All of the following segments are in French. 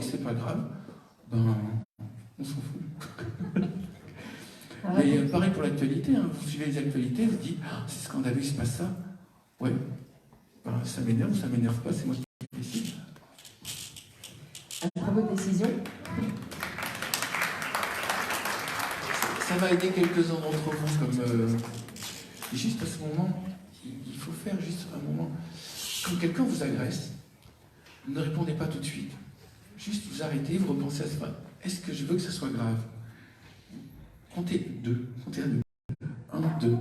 que c'est pas grave, ben, on s'en fout. Mais pareil pour l'actualité, hein. Vous suivez les actualités, vous dites ah, c'est scandaleux, il se passe ça. Ouais, ben, ça m'énerve ou ça m'énerve pas, c'est moi qui décide. À propos de décision, ça va aider quelques-uns d'entre vous, comme juste à ce moment, il faut faire juste un moment. Quand quelqu'un vous agresse, ne répondez pas tout de suite. Juste vous arrêtez, vous repensez à ça. Est-ce que je veux que ça soit grave? Comptez 2, comptez à 2. 1, 2.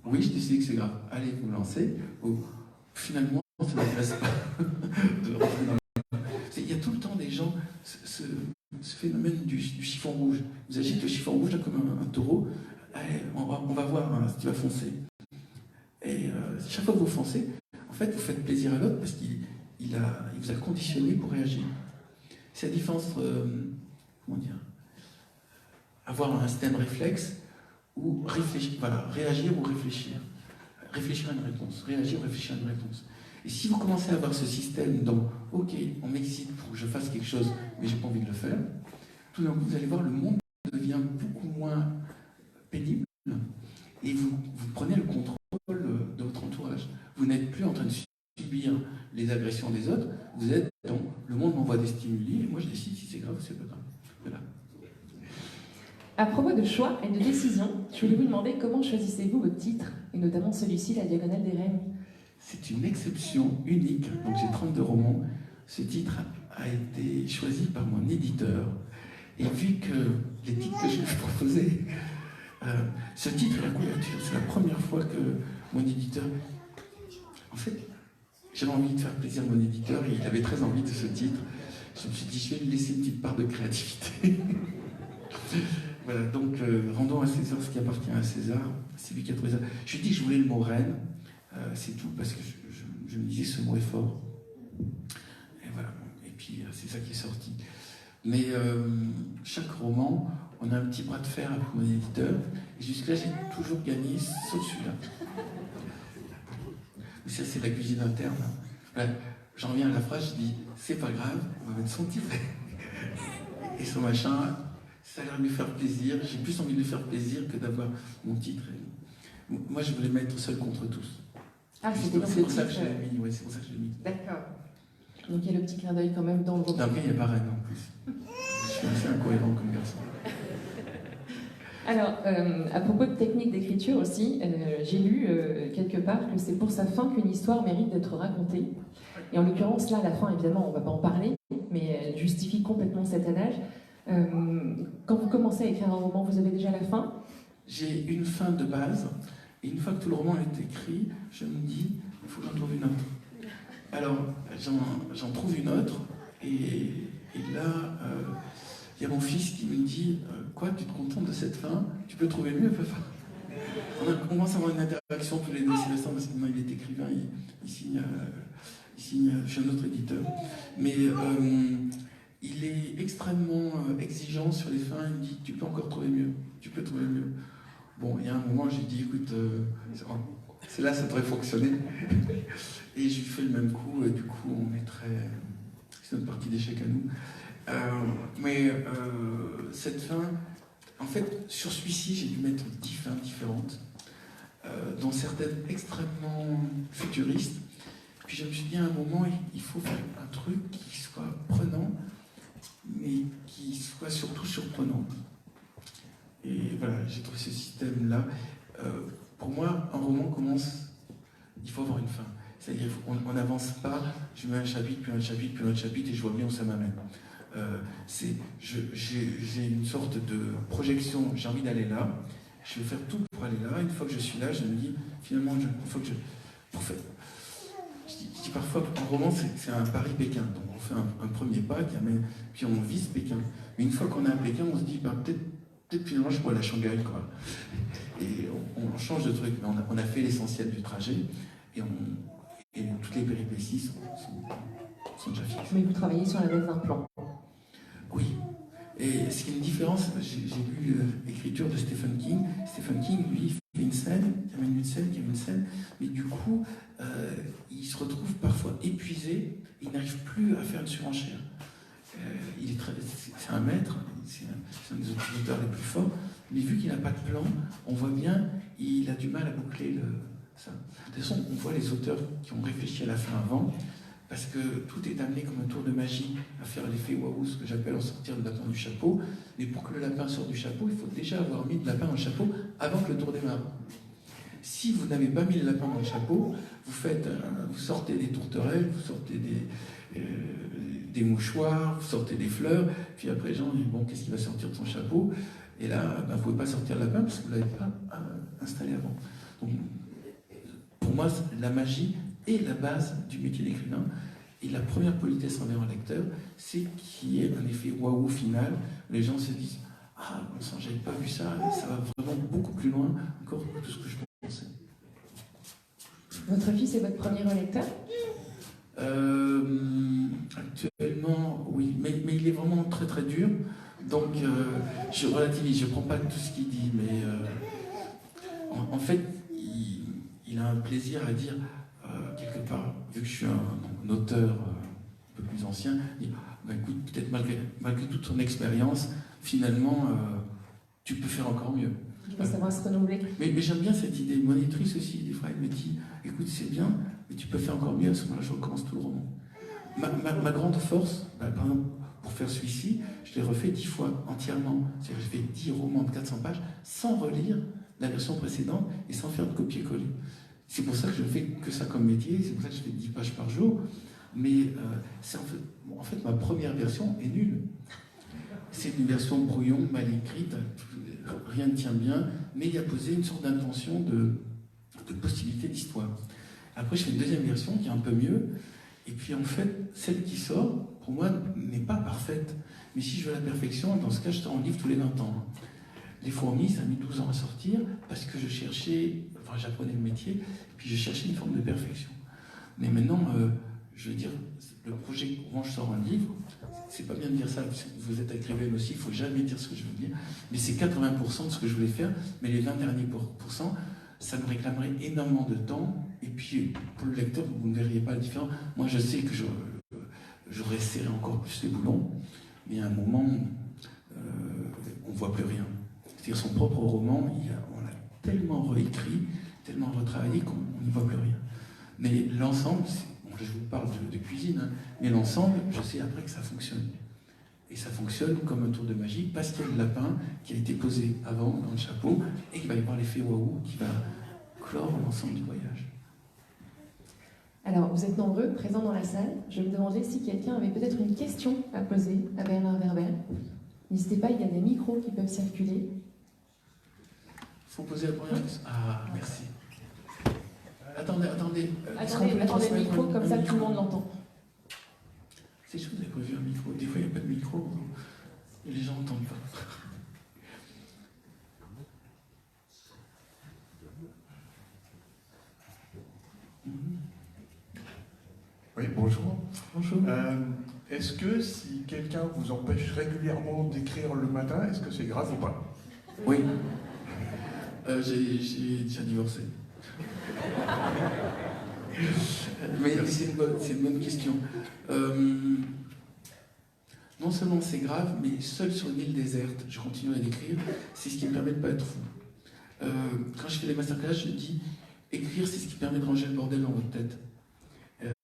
Oui, je décide que c'est grave. Allez, vous lancez. Ou finalement, ça ne m'intéresse pas de rentrer dans le... Il y a tout le temps des gens, ce phénomène du chiffon rouge. Vous agitez le chiffon rouge là, comme un taureau. Allez, on va voir hein, si tu vas foncer. Et chaque fois que vous foncez, en fait, vous faites plaisir à l'autre parce qu'il vous a conditionné pour réagir. C'est la différence entre, comment dire, avoir un système réflexe ou réfléchir, voilà, réagir ou réfléchir. Réfléchir à une réponse, réagir ou réfléchir à une réponse. Et si vous commencez à avoir ce système dont, ok, on m'excite pour que je fasse quelque chose, mais j'ai pas envie de le faire, tout d'un coup, vous allez voir, le monde devient beaucoup moins pénible et vous prenez le contrôle de votre entourage. Vous n'êtes plus en train de subir les agressions des autres, vous êtes dans le monde m'envoie des stimuli, et moi je décide si c'est grave ou c'est pas grave. Voilà. À propos de choix et de décision, je voulais vous demander comment choisissez-vous votre titre, et notamment celui-ci, La Diagonale des Reines. C'est une exception unique, donc j'ai 32 romans. Ce titre a été choisi par mon éditeur, et vu que les titres que je lui proposais, ce titre et la couverture, c'est la première fois que mon éditeur... En fait, j'avais envie de faire plaisir à mon éditeur, et il avait très envie de ce titre. Je me suis dit, je vais lui laisser une petite part de créativité. Voilà, donc rendons à César ce qui appartient à César, c'est lui qui a trouvé ça. Je lui ai dit que je voulais le mot reine, c'est tout, parce que je me disais ce mot est fort. Et voilà, et puis c'est ça qui est sorti. Mais chaque roman, on a un petit bras de fer avec mon éditeur, et jusque-là j'ai toujours gagné, sauf celui-là. Mais ça c'est la cuisine interne. Voilà, j'en reviens à la phrase, je dis, c'est pas grave, on va mettre son titre et son machin. Ça a l'air de lui faire plaisir. J'ai plus envie de lui faire plaisir que d'avoir mon titre. Moi, je voulais mettre seul contre tous. Ah, c'est pour ça que je l'ai mis. Ouais, c'est pour ça que je l'ai mis. D'accord. Donc il y a le petit clin d'œil quand même dans le roman. Après, il n'y a pas reine en plus. Je suis assez incohérent comme garçon. Alors, à propos de technique d'écriture aussi, j'ai lu quelque part que c'est pour sa fin qu'une histoire mérite d'être racontée. Et en l'occurrence, là, la fin, évidemment, on ne va pas en parler, mais elle justifie complètement cet adage. Quand vous commencez à écrire un roman, vous avez déjà la fin? J'ai une fin de base, et une fois que tout le roman est écrit, je me dis, il faut que j'en trouve une autre. Alors, j'en trouve une autre, et là, il y a mon fils qui me dit, quoi, tu te contentes de cette fin? Tu peux trouver mieux, papa? On commence à avoir une interaction tous les deux, Sébastien, parce que maintenant il est écrivain, il signe chez un autre éditeur. Mais il est extrêmement exigeant sur les fins, il me dit, tu peux encore trouver mieux, tu peux trouver mieux. Bon, il y a un moment, j'ai dit, écoute, c'est là, ça devrait fonctionner. Et je lui fais le même coup, et du coup, on est très... C'est notre partie d'échec à nous. Mais cette fin, en fait, sur celui-ci, j'ai dû mettre 10 fins différentes, dont certaines extrêmement futuristes. Puis je me suis dit à un moment, il faut faire un truc qui soit prenant, mais qui soit surtout surprenant. Et voilà, j'ai trouvé ce système-là. Pour moi, un roman commence, il faut avoir une fin. C'est-à-dire qu'on n'avance pas, je mets un chapitre, puis un chapitre, puis un autre chapitre, et je vois bien où ça m'amène. J'ai une sorte de projection, j'ai envie d'aller là, je vais faire tout pour aller là. Une fois que je suis là, je me dis, finalement, il faut que je... Je dis parfois qu'un roman, c'est un Paris-Pékin. Donc on fait un premier pas, puis on vise Pékin. Mais une fois qu'on est à Pékin, on se dit, bah, peut-être finalement je pourrais aller à Shanghai, quoi. Et on change de truc, mais on a fait l'essentiel du trajet, et toutes les péripéties sont déjà fixes. Mais vous travaillez sur la base d'un plan. Oui. Et ce qui est une différence, j'ai lu l'écriture de Stephen King. Stephen King, lui, il fait une scène, il amène une scène, mais du coup, il se retrouve parfois épuisé, il n'arrive plus à faire une surenchère. c'est un maître, c'est un des auteurs les plus forts, mais vu qu'il n'a pas de plan, on voit bien, il a du mal à boucler ça. De toute façon, on voit les auteurs qui ont réfléchi à la fin avant, parce que tout est amené comme un tour de magie à faire l'effet waouh, ce que j'appelle en sortir le lapin du chapeau. Mais pour que le lapin sorte du chapeau, il faut déjà avoir mis le lapin dans le chapeau avant que le tour démarre. Si vous n'avez pas mis le lapin dans le chapeau, vous sortez des tourterelles, vous sortez des mouchoirs, vous sortez des fleurs, puis après les gens disent bon, qu'est-ce qui va sortir de son chapeau? Et là, vous ne pouvez pas sortir le lapin parce que vous ne l'avez pas installé avant. Donc, pour moi, la magie est la base du métier d'écrivain. Et la première politesse envers un lecteur, c'est qu'il y ait un effet waouh final. Les gens se disent ah, bon sang, j'avais pas vu ça, ça va vraiment beaucoup plus loin encore que tout ce que je pensais. Votre fils est votre premier lecteur? Actuellement, oui, mais il est vraiment très très dur. Donc, je relativise, je ne prends pas tout ce qu'il dit, mais en fait, il a un plaisir à dire, quelque part, vu que je suis un auteur un peu plus ancien, il dit, bah, écoute, peut-être malgré toute ton expérience, finalement, tu peux faire encore mieux. Ça va se renouveler. Mais j'aime bien cette idée. Mon éditrice aussi, des fois, elle me dit, écoute, c'est bien, mais tu peux faire encore mieux. À ce moment-là, je recommence tout le roman. Ma grande force, par exemple, pour faire celui-ci, je l'ai refait 10 fois entièrement. C'est-à-dire que j'ai fait 10 romans de 400 pages sans relire la version précédente et sans faire de copier-coller. C'est pour ça que je ne fais que ça comme métier, c'est pour ça que je fais 10 pages par jour. Mais c'est en fait, ma première version est nulle. C'est une version brouillon, mal écrite, rien ne tient bien, mais il y a posé une sorte d'intention de possibilité d'histoire. Après, je fais une deuxième version qui est un peu mieux, et puis en fait, celle qui sort, pour moi, n'est pas parfaite. Mais si je veux la perfection, dans ce cas, je sors un livre tous les 20 ans. Les fourmis, ça a mis 12 ans à sortir, parce que j'apprenais le métier, et puis je cherchais une forme de perfection. Mais maintenant, je veux dire, le projet, quand je sors un livre, c'est pas bien de dire ça, vous êtes écrivaine aussi, il faut jamais dire ce que je veux dire, mais c'est 80% de ce que je voulais faire, mais les 20 derniers pourcents, ça me réclamerait énormément de temps, et puis pour le lecteur, vous ne verriez pas la différence. Moi, je sais que j'aurais serré encore plus les boulons, mais à un moment, on ne voit plus rien. C'est-à-dire son propre roman, on l'a tellement réécrit, tellement retravaillé qu'on n'y voit plus rien. Mais l'ensemble, je vous parle de cuisine, hein, mais l'ensemble, je sais après que ça fonctionne. Et ça fonctionne comme un tour de magie, parce qu'il y a le lapin qui a été posé avant dans le chapeau, et qu'il va y avoir l'effet waouh qui va clore l'ensemble du voyage. Alors, vous êtes nombreux présents dans la salle. Je me demandais si quelqu'un avait peut-être une question à poser à Bernard Werber. N'hésitez pas, il y a des micros qui peuvent circuler. Il faut poser la première question. Ah, merci. Attendez. Attendez le micro, comme ça tout le monde l'entend. C'est sûr que vous avez prévu un micro. Des fois, il n'y a pas de micro. Et les gens n'entendent pas. Oui, bonjour. Bonjour. Est-ce que si quelqu'un vous empêche régulièrement d'écrire le matin, est-ce que c'est grave ou pas? Oui. J'ai déjà divorcé. Mais c'est une bonne question. Non seulement c'est grave, mais seul sur une île déserte, je continue à l'écrire, c'est ce qui me permet de ne pas être fou. Quand je fais les masterclass, je dis écrire, c'est ce qui permet de ranger le bordel dans votre tête.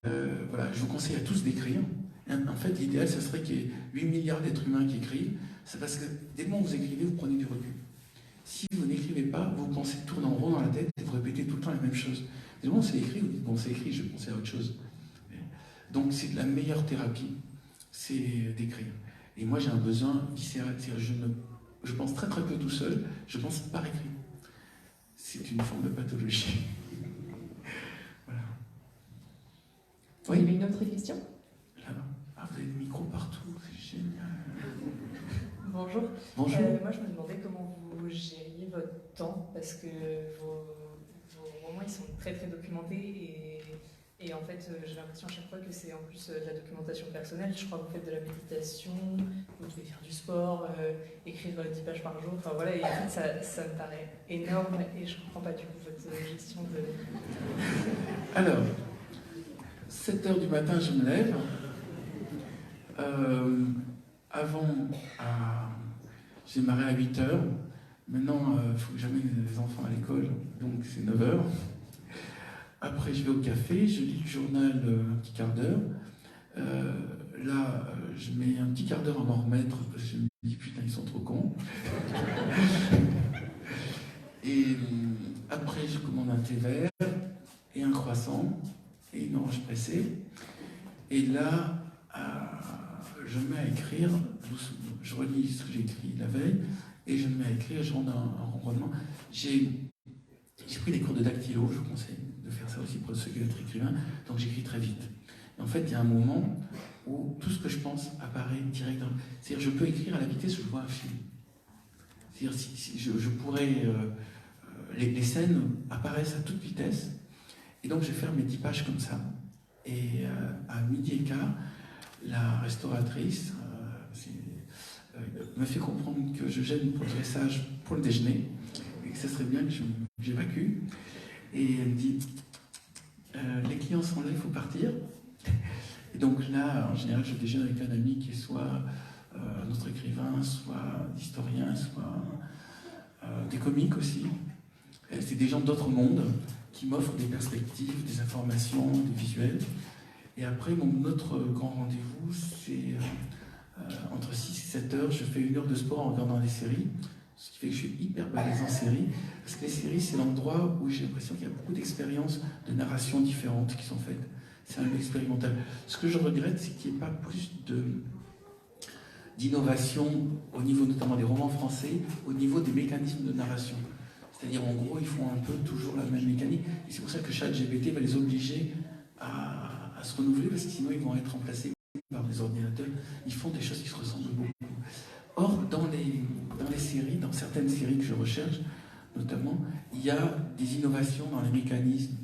Voilà, je vous conseille à tous d'écrire. En fait, l'idéal, ce serait qu'il y ait 8 milliards d'êtres humains qui écrivent. C'est parce que dès le moment où vous écrivez, vous prenez du recul. Si vous n'écrivez pas, vous pensez tourner en rond dans la tête et vous répétez tout le temps la même chose. Dès le moment où c'est écrit, vous dites bon, c'est écrit, je vais penser à autre chose. Donc, c'est la meilleure thérapie, c'est d'écrire. Et moi, j'ai un besoin viscéral. Je pense très très peu tout seul, je pense par écrit. C'est une forme de pathologie. Voilà. Oui. Il y avait une autre question? Là, vous avez des micros partout, c'est génial. Bonjour. Bonjour. Moi, je me demandais comment vous gériez votre temps, parce que vos romans, ils sont très très documentés, et en fait, j'ai l'impression à chaque fois que c'est en plus de la documentation personnelle. Je crois que vous faites de la méditation, vous devez faire du sport, écrire 10 pages par jour, enfin voilà, et en fait, ça me paraît énorme, et je comprends pas du coup votre gestion de... Alors, 7h du matin, je me lève. avant, j'ai démarré à 8 heures. Maintenant, il faut que j'amène les enfants à l'école, donc c'est 9 heures. Après, je vais au café, je lis le journal un petit quart d'heure. Là, je mets un petit quart d'heure à m'en remettre, parce que je me dis, putain, ils sont trop cons. Et après, je commande un thé vert et un croissant et une orange pressée. Et là, je me mets à écrire, je relis ce que j'ai écrit la veille, et je me mets à écrire, je rends un ronronnement. J'ai pris des cours de dactylo, je vous conseille de faire ça aussi pour ceux qui veulent être écrivains, donc j'écris très vite. Et en fait, il y a un moment où tout ce que je pense apparaît directement. C'est-à-dire, je peux écrire à la vitesse où je vois un film. C'est-à-dire, si je pourrais... les scènes apparaissent à toute vitesse, et donc je vais faire mes 10 pages comme ça. Et à 12h15, la restauratrice me fait comprendre que je gêne pour le dressage pour le déjeuner, et que ce serait bien que j'évacue. Et elle me dit, les clients sont là, il faut partir. Et donc là, en général, je déjeune avec un ami qui est soit un autre écrivain, soit historien, soit des comiques aussi. C'est des gens d'autres mondes qui m'offrent des perspectives, des informations, des visuels. Et après, mon autre grand rendez-vous, c'est entre 6 et 7 heures, je fais 1 heure de sport en regardant des séries, ce qui fait que je suis hyper balèze en série, parce que les séries, c'est l'endroit où j'ai l'impression qu'il y a beaucoup d'expériences, de narrations différentes qui sont faites. C'est un lieu expérimental. Ce que je regrette, c'est qu'il n'y ait pas plus d'innovation au niveau notamment des romans français, au niveau des mécanismes de narration. C'est-à-dire, en gros, ils font un peu toujours la même mécanique. Et c'est pour ça que ChatGPT va les obliger à se renouveler, parce que sinon, ils vont être remplacés par des ordinateurs. Ils font des choses qui se ressemblent beaucoup. Or, dans les séries, dans certaines séries que je recherche, notamment, il y a des innovations dans les mécanismes,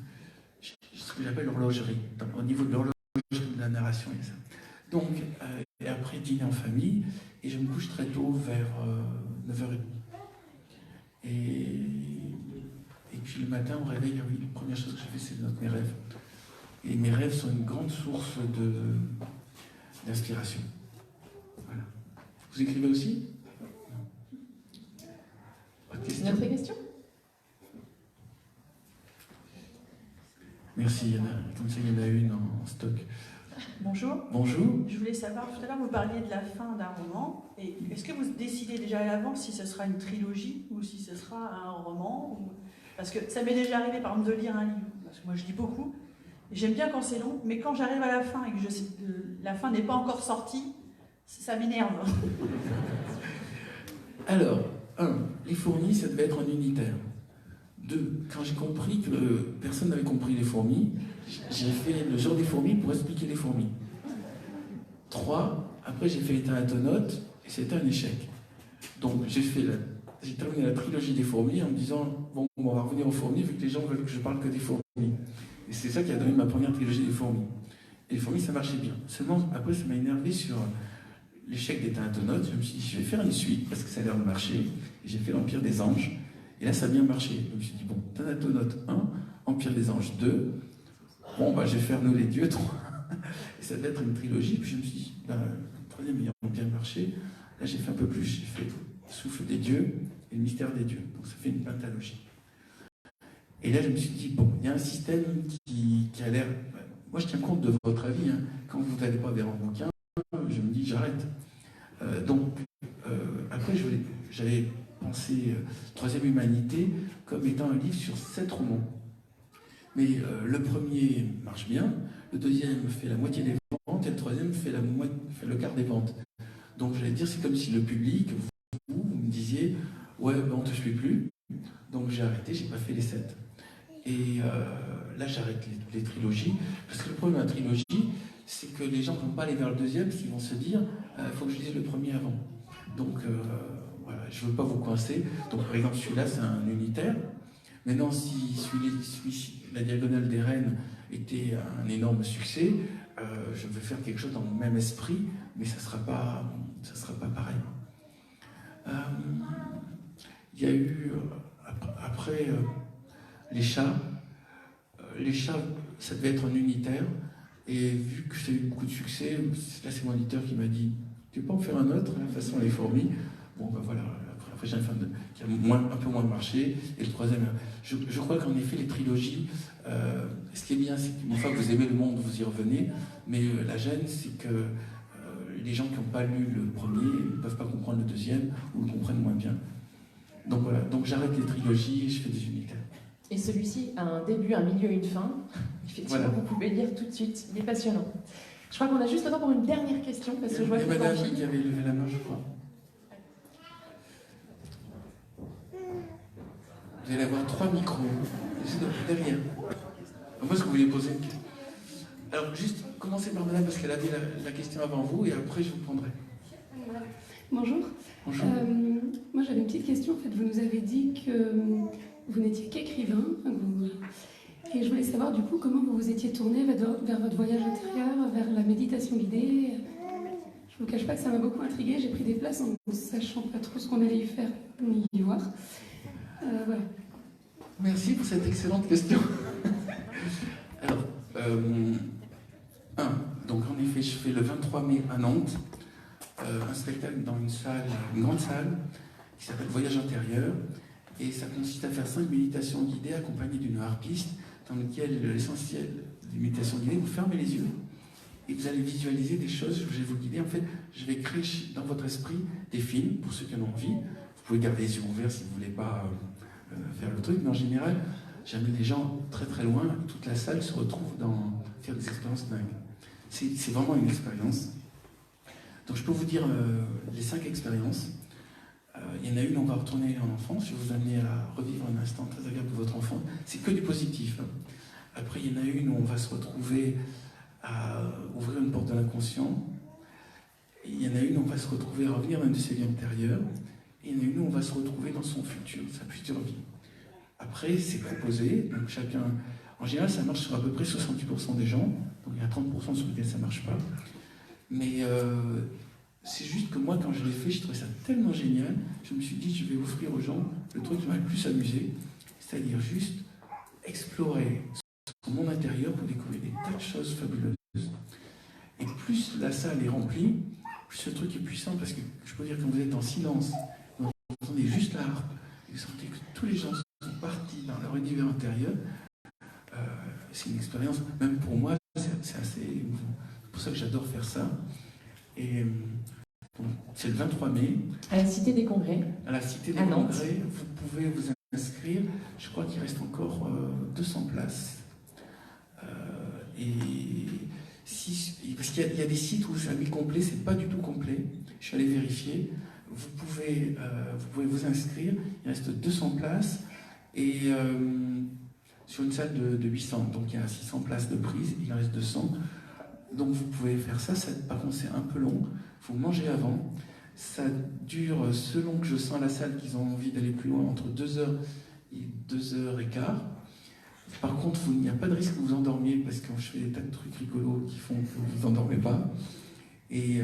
ce que j'appelle l'horlogerie. Au niveau de l'horlogerie de la narration, il y a ça. Donc, et après, dîner en famille, et je me couche très tôt, vers 9h30. Et puis le matin, au réveil, oui, la première chose que je fais, c'est de noter mes rêves. Et mes rêves sont une grande source d'inspiration. Voilà. Vous écrivez aussi? Autre question? Une autre question? Merci, comme ça, il y en a une en stock. Bonjour. Bonjour. Je voulais savoir, tout à l'heure vous parliez de la fin d'un roman. Et est-ce que vous décidez déjà à l'avance si ce sera une trilogie ou si ce sera un roman Parce que ça m'est déjà arrivé par exemple de lire un livre, parce que moi je lis beaucoup, et j'aime bien quand c'est long, mais quand j'arrive à la fin et que la fin n'est pas encore sortie, ça m'énerve. Alors, 1, les fourmis, ça devait être en unitaire. 2, quand j'ai compris que personne n'avait compris les fourmis, j'ai fait le genre des fourmis pour expliquer les fourmis. 3, après j'ai fait les thanatonautes et c'était un échec. Donc j'ai terminé la trilogie des fourmis en me disant, bon, on va revenir aux fourmis vu que les gens veulent que je parle que des fourmis. Et c'est ça qui a donné ma première trilogie des fourmis. Et les fourmis, ça marchait bien. Seulement, après, ça m'a énervé sur l'échec des thanatonautes. Je me suis dit, je vais faire une suite parce que ça a l'air de marcher. Et j'ai fait l'Empire des anges. Et là, ça a bien marché. Je me suis dit, bon, Thanatonautes 1, Empire des anges 2, bon, bah, je vais faire Nous les dieux 3. Et ça devait être une trilogie. Puis je me suis dit, bah, le troisième ayant bien marché, là, j'ai fait un peu plus. J'ai fait Souffle des dieux et le mystère des dieux. Donc ça fait une pentalogie. Et là, je me suis dit, bon, il y a un système qui a l'air... Moi, je tiens compte de votre avis. Hein. Quand vous n'allez pas vers un bouquin, je me dis, j'arrête. Après, j'avais pensé Troisième Humanité comme étant un livre sur 7 romans. Mais le premier marche bien, le deuxième fait la moitié des ventes, et le troisième fait le quart des ventes. Donc, j'allais dire, c'est comme si le public, vous me disiez, ouais, ben, on ne te suit plus. Donc, j'ai arrêté, j'ai pas fait les 7. Et là, j'arrête les trilogies, parce que le problème de la trilogie, c'est que les gens ne vont pas aller vers le deuxième, parce qu'ils vont se dire, il faut que je lise le premier avant. Donc, voilà, je ne veux pas vous coincer. Donc, par exemple, celui-là, c'est un unitaire. Maintenant, si celui-ci, La Diagonale des Reines, était un énorme succès, je vais faire quelque chose dans le même esprit, mais ça sera pas pareil. Il y a eu, après, les chats. Les chats, ça devait être un unitaire. Et vu que ça a eu beaucoup de succès, là, c'est mon éditeur qui m'a dit, Tu peux pas en faire un autre, la façon les fourmis. Bon, ben voilà, après j'ai un film qui a un peu moins marché. Et le troisième, je crois qu'en effet, les trilogies, ce qui est bien, c'est qu'une fois que vous aimez le monde, vous y revenez. Mais la gêne, c'est que les gens qui n'ont pas lu le premier ne peuvent pas comprendre le deuxième ou le comprennent moins bien. Donc voilà, donc j'arrête les trilogies et je fais des unitaires. Et celui-ci a un début, un milieu, une fin. Effectivement, Voilà. vous pouvez lire tout de suite. Il est passionnant. Je crois qu'on a juste le temps pour une dernière question, parce que je vois Il y que a le temps madame file. qui avait levé la main, je crois. Vous allez avoir 3 micros. C'est derrière. Moi, est-ce que vous voulez poser une question? Alors, juste, commencez par madame, parce qu'elle avait la question avant vous, et après, je vous prendrai. Bonjour. Bonjour. Moi j'avais une petite question. En fait, vous nous avez dit que vous n'étiez qu'écrivain. Et je voulais savoir du coup comment vous vous étiez tourné vers votre voyage intérieur, vers la méditation guidée. Je ne vous cache pas que ça m'a beaucoup intriguée. J'ai pris des places en ne sachant pas trop ce qu'on allait y faire ni y voir. Voilà. Merci pour cette excellente question. Alors, donc en effet, je fais le 23 mai à Nantes un spectacle dans une grande salle qui s'appelle Voyage intérieur, et ça consiste à faire 5 méditations guidées accompagnées d'une harpiste, dans lequel l'essentiel des méditations guidées, vous fermez les yeux et vous allez visualiser des choses. Je vais vous guider. En fait, je vais créer dans votre esprit des films pour ceux qui en ont envie. Vous pouvez garder les yeux ouverts si vous ne voulez pas faire le truc, mais en général, j'amène les gens très très loin. Toute la salle se retrouve dans faire des expériences dingues. C'est vraiment une expérience. Donc je peux vous dire les 5 expériences. Il y en a une, on va retourner en enfance. Je vais vous amener à revivre un instant très agréable de votre enfant. C'est que du positif. Après, il y en a une où on va se retrouver à ouvrir une porte de l'inconscient. Il y en a une où on va se retrouver à revenir dans une de ses vies antérieures. Et il y en a une où on va se retrouver dans son futur, sa future vie. Après, c'est proposé. Donc chacun... En général, ça marche sur à peu près 68% des gens. Donc il y a 30% sur lesquels ça ne marche pas. Mais c'est juste que moi, quand je l'ai fait, je trouvais ça tellement génial. Je me suis dit, je vais offrir aux gens le truc qui m'a le plus amusé. C'est-à-dire juste explorer son monde intérieur pour découvrir des tas de choses fabuleuses. Et plus la salle est remplie, plus ce truc est puissant, parce que je peux dire, quand vous êtes en silence, vous entendez juste la harpe, et vous sentez que tous les gens sont partis dans leur univers intérieur, c'est une expérience, même pour moi, c'est assez émouvant. C'est pour ça que j'adore faire ça. Et c'est le 23 mai. À la Cité des Congrès. À la Cité des À Nantes. Congrès, vous pouvez vous inscrire. Je crois qu'il reste encore 200 places. Parce qu'il y a des sites où c'est à mi-complet, c'est pas du tout complet. Je suis allé vérifier. Vous pouvez vous inscrire. Il reste 200 places. Et sur une salle de 800, donc il y a 600 places de prise, il en reste 200. Donc vous pouvez faire ça, par contre c'est un peu long, il faut manger avant. Ça dure, selon que je sens à la salle qu'ils ont envie d'aller plus loin, entre 2h et 2h15. Par contre, il n'y a pas de risque que vous endormiez, parce que je fais des tas de trucs rigolos qui font que vous vous endormez pas. Et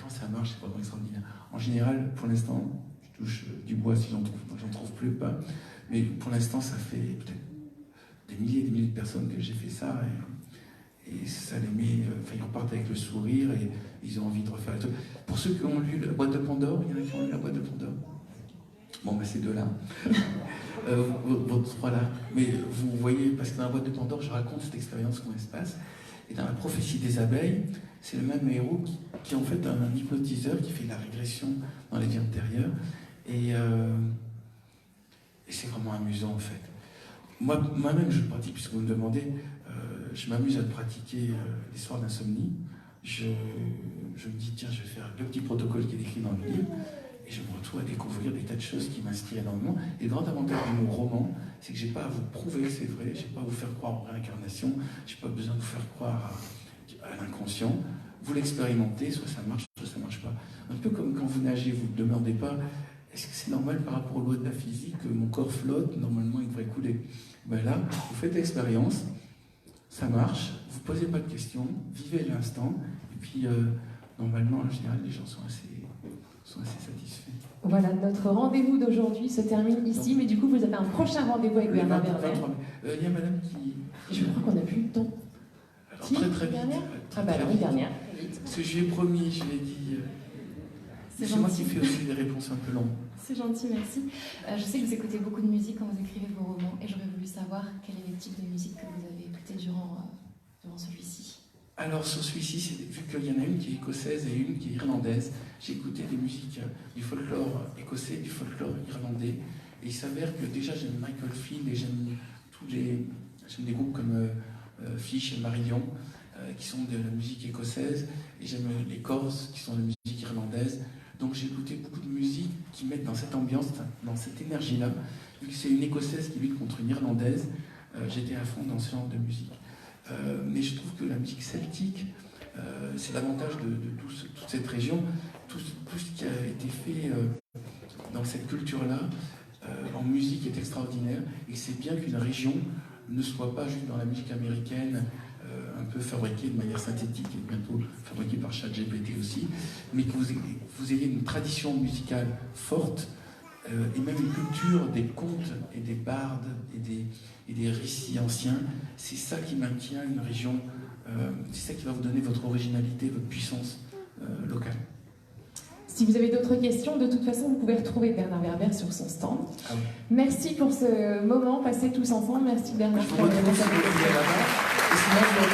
quand ça marche, c'est vraiment extraordinaire. En général, pour l'instant, je touche du bois si j'en trouve plus pas. Mais pour l'instant, ça fait peut-être des milliers et des milliers de personnes que j'ai fait ça. Et ça les met, ils repartent avec le sourire et ils ont envie de refaire les trucs. Pour ceux qui ont lu la boîte de Pandore, il y en a qui ont lu la boîte de Pandore. Bon, ben ces deux-là. Votre trois-là. Mais vous voyez, parce que dans la boîte de Pandore, je raconte cette expérience, comment elle se passe. Et dans la prophétie des abeilles, c'est le même héros qui est en fait un hypnotiseur qui fait de la régression dans les vies antérieures. Et c'est vraiment amusant, en fait. Moi-même, je le pratique, puisque vous me demandez, je m'amuse à le pratiquer les soirs d'insomnie. Je me dis, tiens, je vais faire le petit protocole qui est décrit dans le livre, et je me retrouve à découvrir des tas de choses qui m'inspirent énormément. Et le grand avantage de mon roman, c'est que je n'ai pas à vous prouver que c'est vrai, je n'ai pas à vous faire croire en réincarnation, je n'ai pas besoin de vous faire croire à l'inconscient. Vous l'expérimentez, soit ça marche, soit ça ne marche pas. Un peu comme quand vous nagez, vous ne demandez pas, est-ce que c'est normal par rapport aux lois de la physique que mon corps flotte, normalement il devrait couler. Ben là, vous faites l'expérience, ça marche, vous ne posez pas de questions, vivez l'instant, et puis normalement, en général, les gens sont assez satisfaits. Voilà, notre rendez-vous d'aujourd'hui se termine ici, mais du coup, vous avez un prochain rendez-vous avec Bernard Werner. Il y a madame qui... Je crois qu'on n'a plus le temps. Alors, Si, très vite. dernière Très, Ah bah très alors, vite. une dernière, très vite. Ce que je lui ai promis, je lui ai dit... C'est moi qui fais aussi des réponses un peu longues. C'est gentil, merci. Je sais que vous écoutez beaucoup de musique quand vous écrivez vos romans, et j'aurais voulu savoir quel est le type de musique que vous avez écouté durant celui-ci. Alors sur celui-ci, vu qu'il y en a une qui est écossaise et une qui est irlandaise, j'ai écouté des musiques du folklore écossais, du folklore irlandais, et il s'avère que déjà j'aime Michael Field et j'aime des groupes comme Fish et Marillion, qui sont de la musique écossaise, et j'aime les Corses qui sont de la musique irlandaise. Donc j'ai écouté beaucoup de musique qui mettent dans cette ambiance, dans cette énergie-là. Vu que c'est une écossaise qui lutte contre une irlandaise, j'étais à fond dans ce genre de musique. Mais je trouve que la musique celtique, c'est l'avantage de toute cette région, tout ce qui a été fait dans cette culture-là, en musique est extraordinaire, et c'est bien qu'une région ne soit pas juste dans la musique américaine, un peu fabriquée de manière synthétique et bientôt fabriquée par ChatGPT aussi, mais que vous ayez une tradition musicale forte, et même une culture des contes et des bardes et des récits anciens. C'est ça qui maintient une région, c'est ça qui va vous donner votre originalité, votre puissance locale. Si vous avez d'autres questions, de toute façon, vous pouvez retrouver Bernard Werber sur son stand. Ah oui. Merci pour ce moment passé tous ensemble. Merci Bernard. Je vous retrouve si vous voulez là-bas. Et sinon,